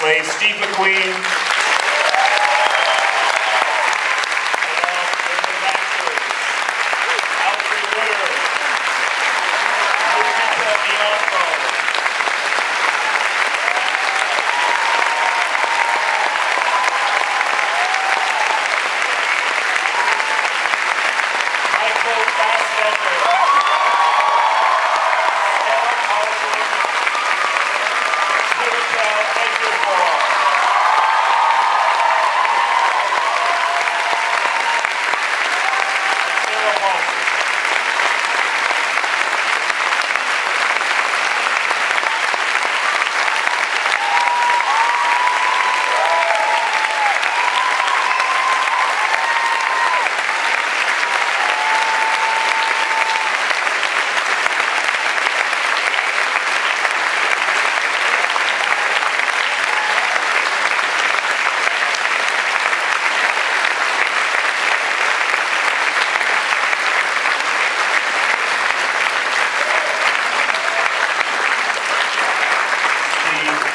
slaves, Steve McQueen. Alfre Woodard. Lupita Nyong'o. Fassbender, Paulson, Chiwetel, Ejiofor. Paulson.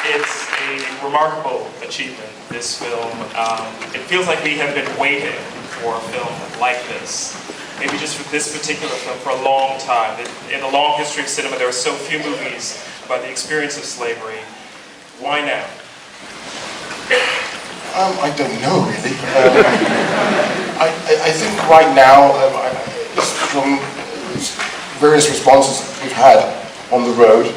It's a remarkable achievement, this film. It feels like we have been waiting for a film like this. Maybe just for this particular film for a long time. In the long history of cinema, there are so few movies about the experience of slavery. Why now? I don't know, really. I think right now, from various responses we've had on the road,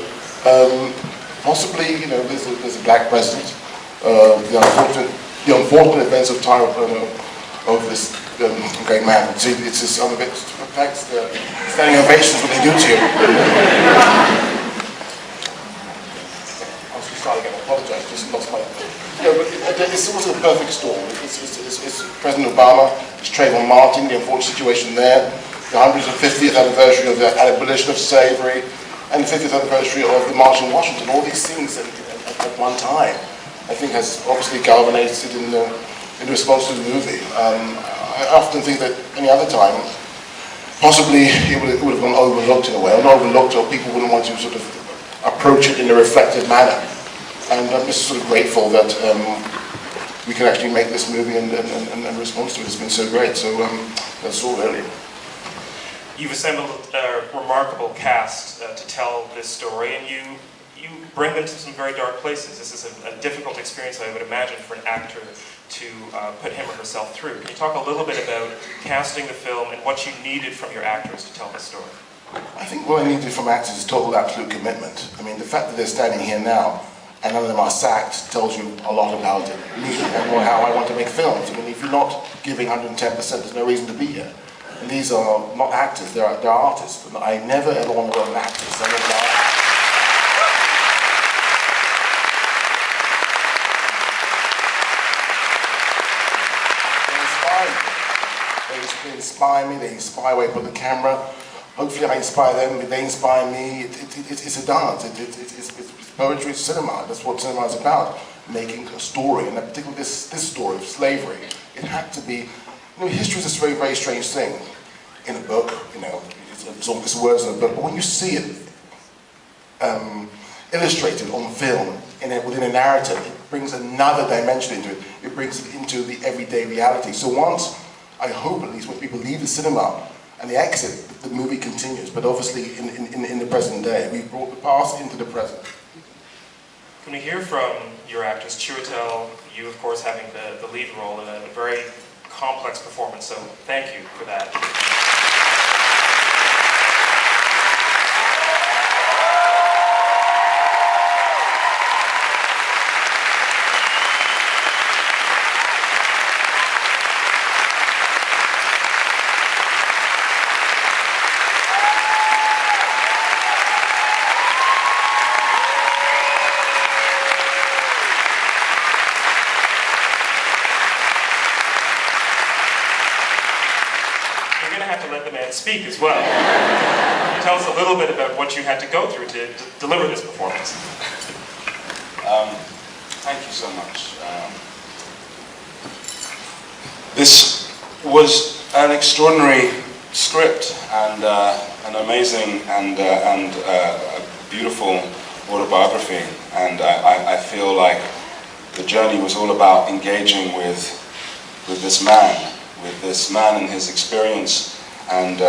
possibly, there's a black president. The unfortunate events of time of this great man. See, it's just some of it affects the standing ovations what they do to you. I was starting again. I apologize. Just lost my. But it's also a perfect storm. It's President Obama. It's Trayvon Martin. The unfortunate situation there. The 150th anniversary of the abolition of slavery. And the 50th anniversary of the March on Washington, all these things at one time, I think has obviously galvanized in response to the movie. I often think that any other time, possibly it would have gone overlooked in a way, or not overlooked, or people wouldn't want to sort of approach it in a reflective manner. And I'm just sort of grateful that we can actually make this movie and response to it has been so great. So that's all really. You've assembled a remarkable cast to tell this story, and you bring them to some very dark places. This is a difficult experience, I would imagine, for an actor to put him or herself through. Can you talk a little bit about casting the film and what you needed from your actors to tell this story? I think what I needed from actors is total absolute commitment. I mean, the fact that they're standing here now and none of them are sacked tells you a lot about me and how I want to make films. I mean, if you're not giving 110%, there's no reason to be here. And these are not actors, they're artists. And I never ever want to work with actors. They inspire me, they inspire where I put the camera. Hopefully I inspire them, they inspire me. It's a dance, it's poetry, it's cinema. That's what cinema is about, making a story. And particularly this story of slavery, it had to be. History is this very, very strange thing. In a book, it's all these words in a book, but when you see it illustrated on film, within a narrative, it brings another dimension into it. It brings it into the everyday reality. So once, I hope at least, when people leave the cinema and they exit, the movie continues. But obviously, in the present day, we've brought the past into the present. Can we hear from your actors, Chiwetel, you of course having the lead role in a very complex performance, so thank you for that. Speak as well. Can you tell us a little bit about what you had to go through to deliver this performance? Thank you so much. This was an extraordinary script and an amazing and a beautiful autobiography, and I feel like the journey was all about engaging with this man and his experience, and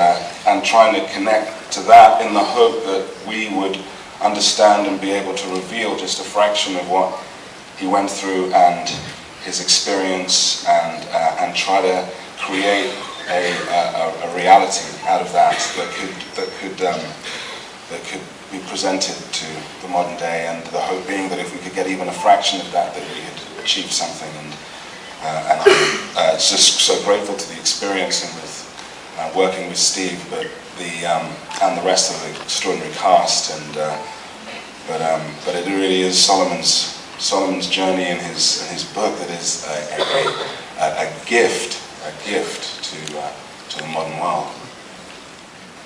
trying to connect to that in the hope that we would understand and be able to reveal just a fraction of what he went through and his experience, and try to create a reality out of that could be presented to the modern day, and the hope being that if we could get even a fraction of that, that we had achieved something. And I'm just so grateful to the experience and with working with Steve, but and the rest of the extraordinary cast. And but it really is Solomon's journey in his book that is a gift to the modern world.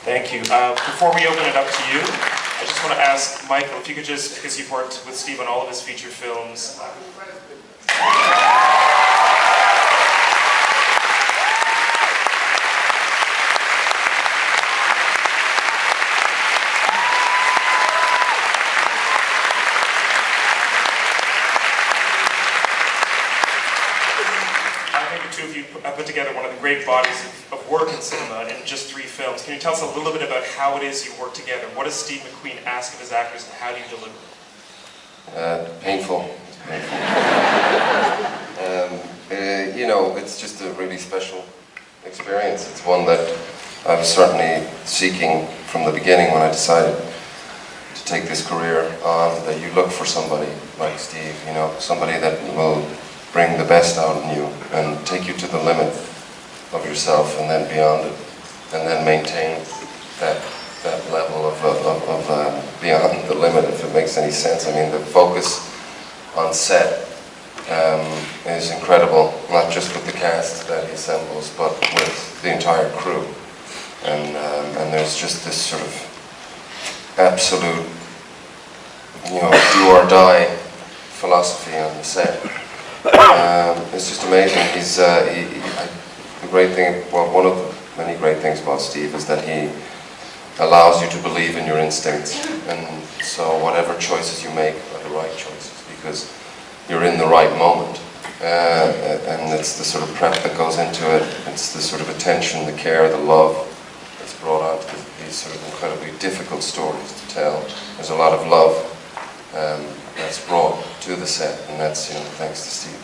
Thank you. Before we open it up to you, I just want to ask Michael if you could just, because you've worked with Steve on all of his feature films. Put together one of the great bodies of work in cinema in just 3 films. Can you tell us a little bit about how it is you work together? What does Steve McQueen ask of his actors, and how do you deliver? Painful. You know, it's just a really special experience. It's one that I was certainly seeking from the beginning when I decided to take this career on, that you look for somebody like Steve, you know, somebody that will bring the best out of you and take you to the limit of yourself and then beyond it, and then maintain that level of beyond the limit, if it makes any sense. I mean, the focus on set is incredible, not just with the cast that he assembles, but with the entire crew. And there's just this sort of absolute, you know, do or die philosophy on the set. It's just amazing. He's the great thing. Well, one of the many great things about Steve is that he allows you to believe in your instincts, and so whatever choices you make are the right choices because you're in the right moment. And it's the sort of prep that goes into it. It's the sort of attention, the care, the love that's brought onto these sort of incredibly difficult stories to tell. There's a lot of love that's brought to the set, and that's, you know, thanks to Steve.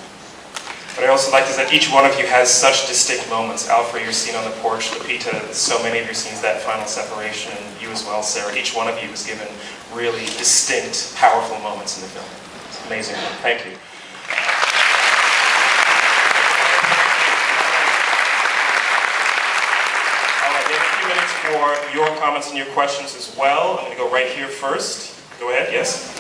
What I also liked is that each one of you has such distinct moments. Alfre, your scene on the porch, Lupita, so many of your scenes, that final separation, and you as well, Sarah. Each one of you was given really distinct, powerful moments in the film. It's amazing. Thank you. All right, we have a few minutes for your comments and your questions as well. I'm going to go right here first. Go ahead, yes?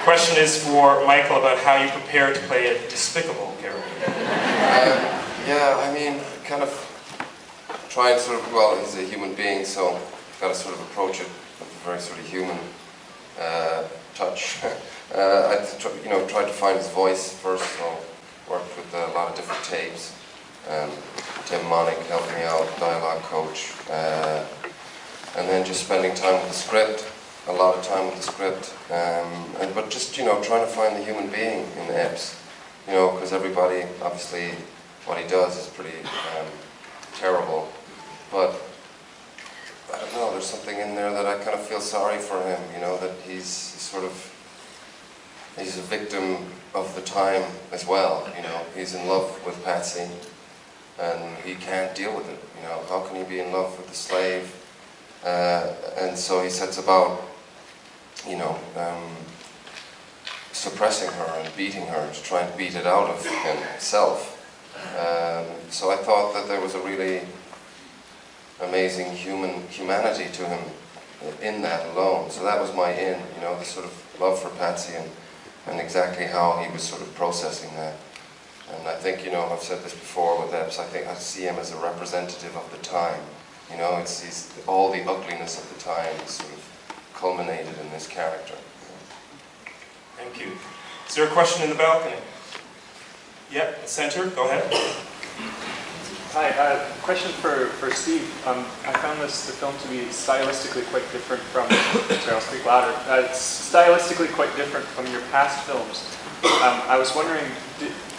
Question is for Michael about how you prepare to play a despicable character. Yeah, I mean, kind of try and sort of, well, he's a human being, so you've got to sort of approach it with a very sort of human touch. I tried to find his voice first, so worked with a lot of different tapes. Tim Monick helped me out, dialogue coach, and then just spending time with the script. A lot of time with the script, but just, you know, trying to find the human being in the Epps, you know, because everybody, obviously, what he does is pretty terrible, but I don't know, there's something in there that I kind of feel sorry for him, you know, that he's a victim of the time as well, you know, he's in love with Patsy, and he can't deal with it, you know, how can he be in love with the slave? And so he sets about, you know, suppressing her and beating her to try and beat it out of himself. So I thought that there was a really amazing humanity to him in that alone. So that was my in, you know, the sort of love for Patsy and exactly how he was sort of processing that. And I think, you know, I've said this before with Epps, I think I see him as a representative of the time. You know, it's all the ugliness of the time is sort of culminated in this character. Thank you. Is there a question in the balcony? Yep, in the center, go ahead. Hi, question for Steve. I found the film to be stylistically quite different from, sorry, I'll speak louder. It's stylistically quite different from your past films. I was wondering,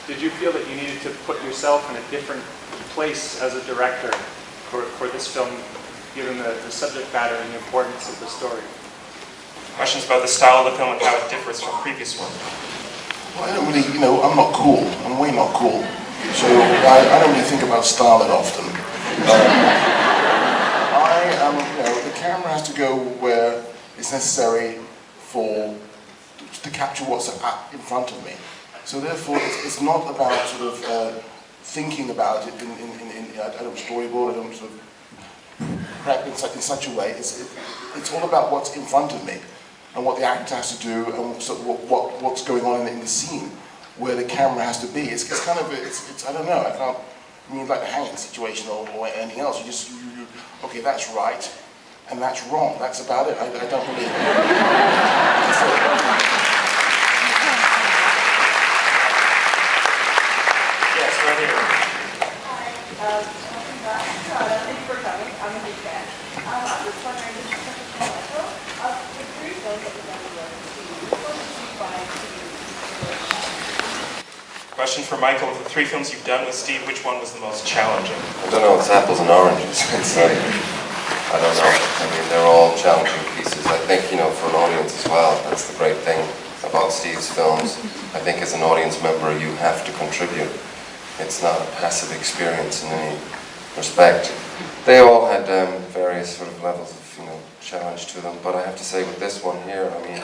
did you feel that you needed to put yourself in a different place as a director for this film, given the subject matter and the importance of the story? Questions about the style of the film and how it differs from previous ones. Well, I don't really, I'm not cool. I'm way not cool. So I don't really think about style that often. The camera has to go where it's necessary to capture what's in front of me. So therefore, it's not about sort of thinking about it I don't storyboard, I don't sort of prep in such a way. It's all about what's in front of me and what the actor has to do and what's going on in the scene, where the camera has to be. It's kind of, I don't know, I mean, like the hanging situation or anything else. You okay, that's right, and that's wrong. That's about it. I don't really... Yes, right here. Hi, thank you for coming. I'm a big fan. I'm just wondering, this is such a small echo. Of the 3 films that you've done with Steve, which one did you find to be Question for Michael. Of the 3 films you've done with Steve, which one was the most challenging? I don't know, it's apples and oranges. It's like, I don't know. I mean, they're all challenging pieces. I think, for an audience as well, that's the great thing about Steve's films. I think as an audience member, you have to contribute. It's not a passive experience in any respect. They all had various sort of levels of, challenge to them. But I have to say, with this one here, I mean,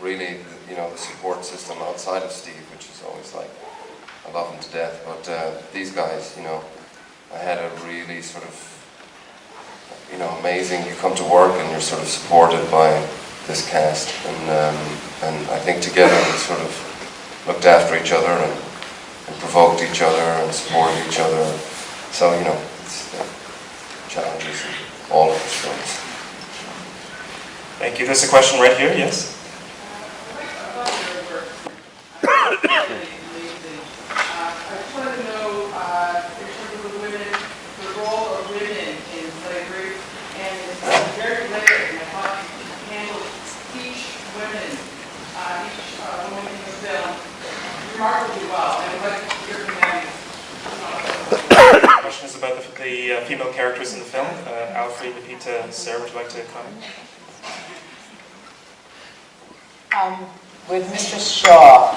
really, the support system outside of Steve, which is always like, I love him to death, but these guys, I had a really sort of, amazing, you come to work and you're sort of supported by this cast, and I think together we sort of looked after each other and provoked each other and supported each other. So, it's challenges in all of his films. Thank you. There's a question right here, yes? remarkably well. And what your humanity. Questions about the female characters in the film. Alfre, Lupita, Sarah, would you like to comment? With Mr. Shaw,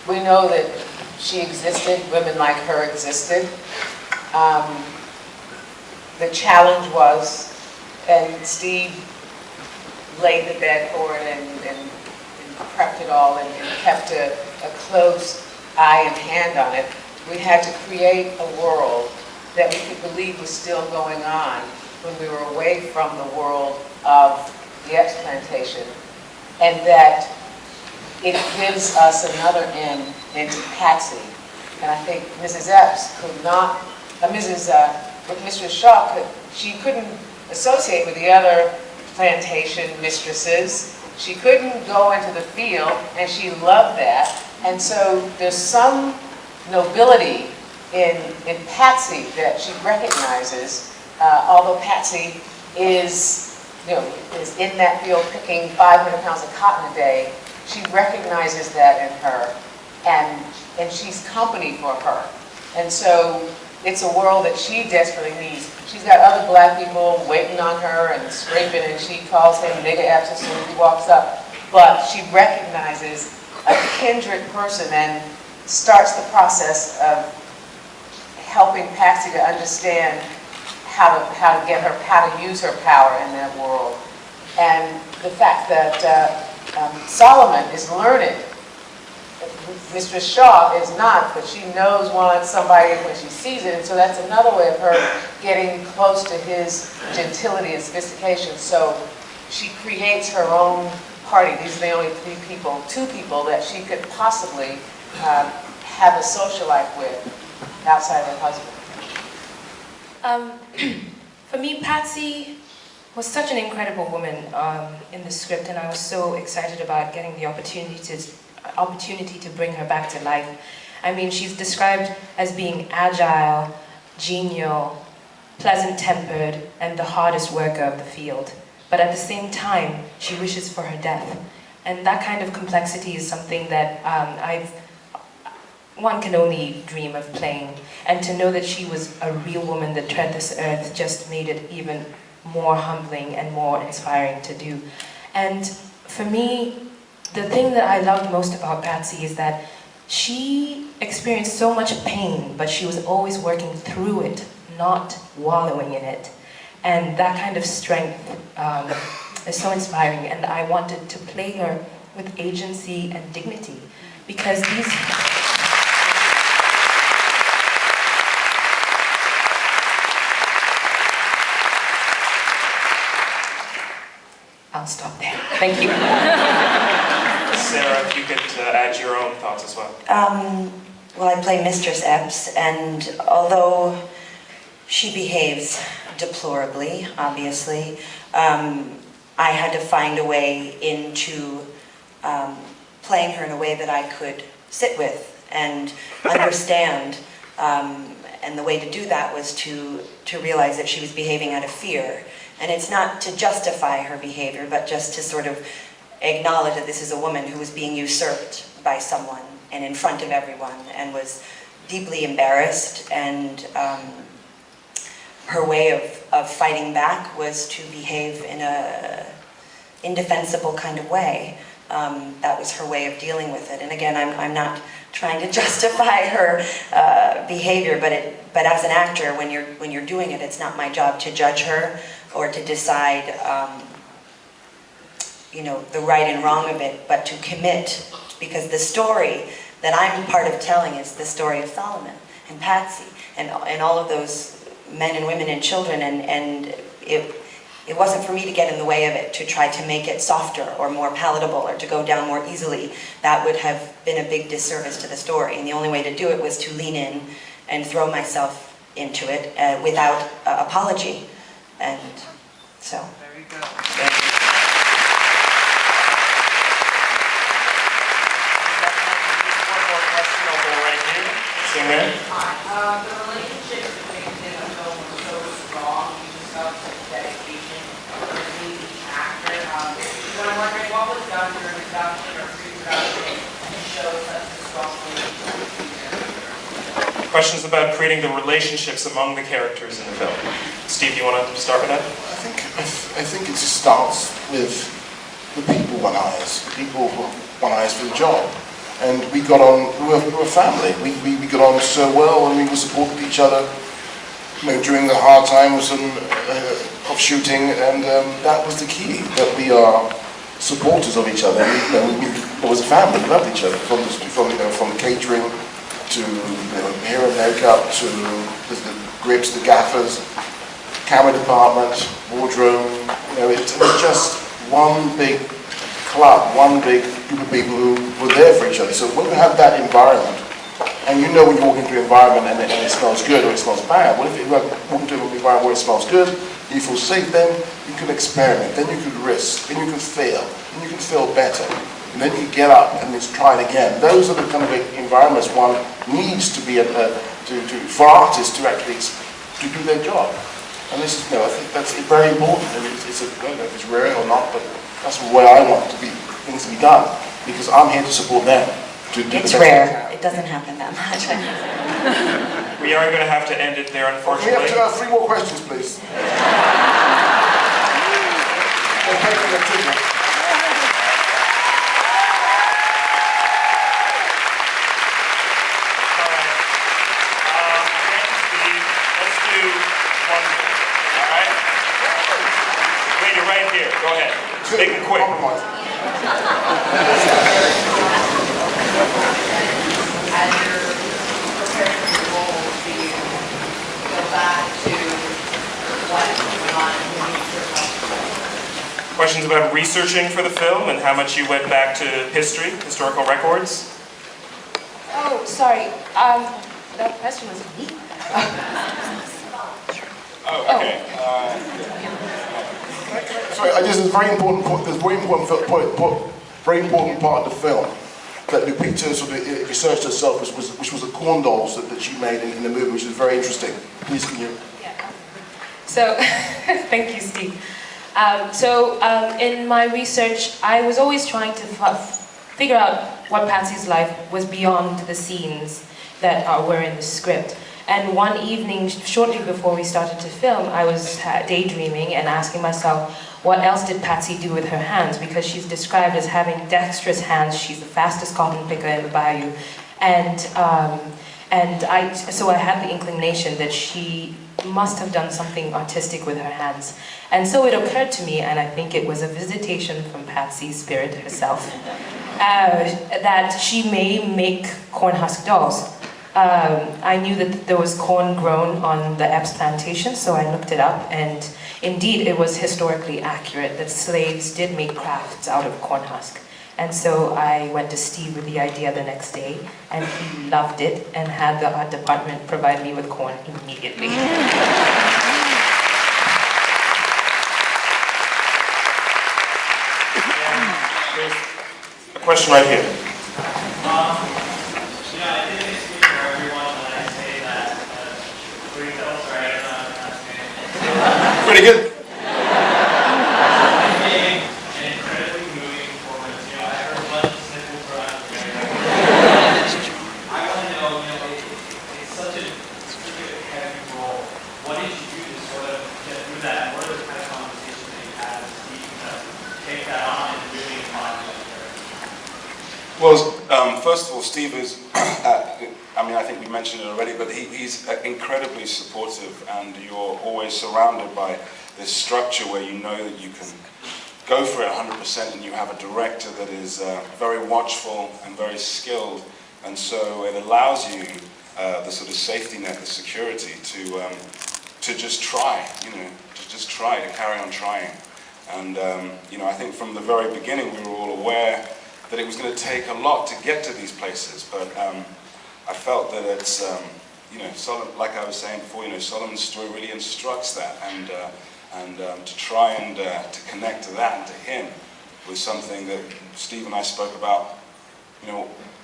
we know that she existed, women like her existed. The challenge was, and Steve laid the bed for it and prepped it all and kept a close eye and hand on it. We had to create a world that we could believe was still going on when we were away from the world of the explantation, and that it gives us another in into Patsy. And I think Mrs. Epps could not, Mrs. Shaw she couldn't associate with the other plantation mistresses. She couldn't go into the field, and she loved that. And so there's some nobility in Patsy that she recognizes, although Patsy is in that field picking 500 pounds of cotton a day. She recognizes that in her, and she's company for her. And so it's a world that she desperately needs. She's got other black people waiting on her and scraping, and she calls him nigger Epps as soon as he walks up. But she recognizes a kindred person and starts the process of helping Patsy to understand how to use her power in that world. And the fact that Solomon is learned. Mistress Shaw is not, but she knows somebody when she sees it, and so that's another way of her getting close to his gentility and sophistication. So she creates her own party. These are the only two people that she could possibly have a social life with outside of her husband. For me, Patsy was such an incredible woman in the script, and I was so excited about getting the opportunity to bring her back to life. I mean, she's described as being agile, genial, pleasant-tempered, and the hardest worker of the field. But at the same time, she wishes for her death. And that kind of complexity is something that one can only dream of playing. And to know that she was a real woman that tread this earth just made it even more humbling and more inspiring to do. And for me, the thing that I loved most about Patsy is that she experienced so much pain, but she was always working through it, not wallowing in it. And that kind of strength is so inspiring, and I wanted to play her with agency and dignity, because these... I'll stop there. Thank you. Sarah, if you could add your own thoughts as well. Well, I play Mistress Epps, and although she behaves deplorably, obviously, I had to find a way into playing her in a way that I could sit with and understand. And the way to do that was to realize that she was behaving out of fear. And it's not to justify her behavior, but just to sort of acknowledge that this is a woman who was being usurped by someone and in front of everyone and was deeply embarrassed, and her way of fighting back was to behave in a indefensible kind of way. That was her way of dealing with it. And again, I'm not trying to justify her behavior, but as an actor, when you're doing it, it's not my job to judge her or to decide, the right and wrong of it, but to commit, because the story that I'm part of telling is the story of Solomon and Patsy and all of those men and women and children, and it wasn't for me to get in the way of it, to try to make it softer or more palatable or to go down more easily. That would have been a big disservice to the story, and the only way to do it was to lean in and throw myself into it without apology. And so. There you go. Thank you. One more question, I'll go right here. Sing there. Hi. The relationship between him and Phil was so strong. You discussed the dedication of the actor. But I'm wondering what was done during production or pre-production to show such a strong relationship. Questions about creating the relationships among the characters in the film. Steve, you want to start with that? I think it just starts with the people one hires, people who one hires for the job. And we got on, we were a family. We got on so well, and we supported each other, during the hard times of shooting, and that was the key, that we are supporters of each other. It was a family, we loved each other, from catering to hair and makeup, to the grips, the gaffers, camera department, wardrobe. It was just one big club, one big group of people who were there for each other. So when you have that environment, and when you walk into an environment and it smells good or it smells bad, well, if you walk into an environment where it smells good, you feel safe, then you can experiment, then you can risk, then you can fail, then you can feel better. And then you get up and let's try it again. Those are the kind of environments one needs to be for artists to actually to do their job. And this is, I think that's very important. I mean, I don't know if it's rare or not, but that's the way I want things to be done, because I'm here to support them. It's rare. It doesn't happen that much. We are going to have to end it there, unfortunately. We have 3 more questions, please. Right here, go ahead. Make it quick. As you're preparing for the role, do you go back to what went on when you were Questions about researching for the film and how much you went back to historical records? Oh, sorry. That question was me. Oh, okay. Sorry, this is a very important point. There's a very important part of the film that Lupita sort of researched herself, which was the corn dolls that she made in the movie, which is very interesting. Please, can you? Yeah. So, thank you, Steve. In my research, I was always trying to figure out what Patsy's life was beyond the scenes that were in the script. And one evening, shortly before we started to film, I was daydreaming and asking myself, what else did Patsy do with her hands? Because she's described as having dexterous hands. She's the fastest cotton picker in the bayou. So I had the inclination that she must have done something artistic with her hands. And so it occurred to me, and I think it was a visitation from Patsy's spirit herself, that she may make corn husk dolls. I knew that there was corn grown on the Epps plantation, so I looked it up, and indeed it was historically accurate that slaves did make crafts out of corn husk. And so I went to Steve with the idea the next day, and he loved it and had the art department provide me with corn immediately. There's a question right here. I think it's good for everyone when I say that Chiwetel's right on. Pretty good. An incredibly moving performance. I heard a bunch of snippets from I want to know, it's such a heavy role. What did you do to sort of get through that? What are the kind of conversations that you had with Steve to take that on and really embody that character? Well, first of all, Steve is, I think we mentioned it already, but he's incredibly supportive, and you're always surrounded by this structure where you know that you can go for it 100%, and you have a director that is very watchful and very skilled, and so it allows you the sort of safety net, the security to just try, to carry on trying. And I think from the very beginning we were all aware that it was going to take a lot to get to these places, but I felt that it's, like I was saying before, Solomon's story really instructs that, and to try and to connect to that and to him was something that Steve and I spoke about,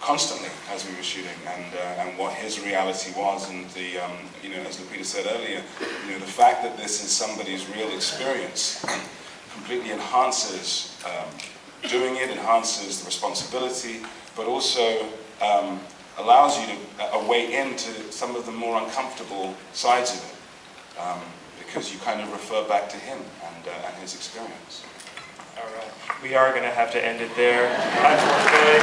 constantly as we were shooting, and what his reality was, and the, as Lupita said earlier, the fact that this is somebody's real experience completely enhances doing it, enhances the responsibility, but also allows you a way into some of the more uncomfortable sides of it, because you kind of refer back to him and his experience. All right, we are going to have to end it there, unfortunately.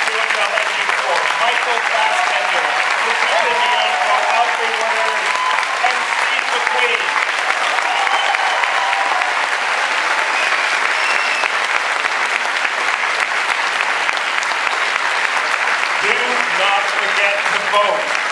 Chiwetel, Ejiofor, Michael Fassbender, Lupita Nyong'o, Alfre Woodard, and Steve McQueen. Do not forget to vote.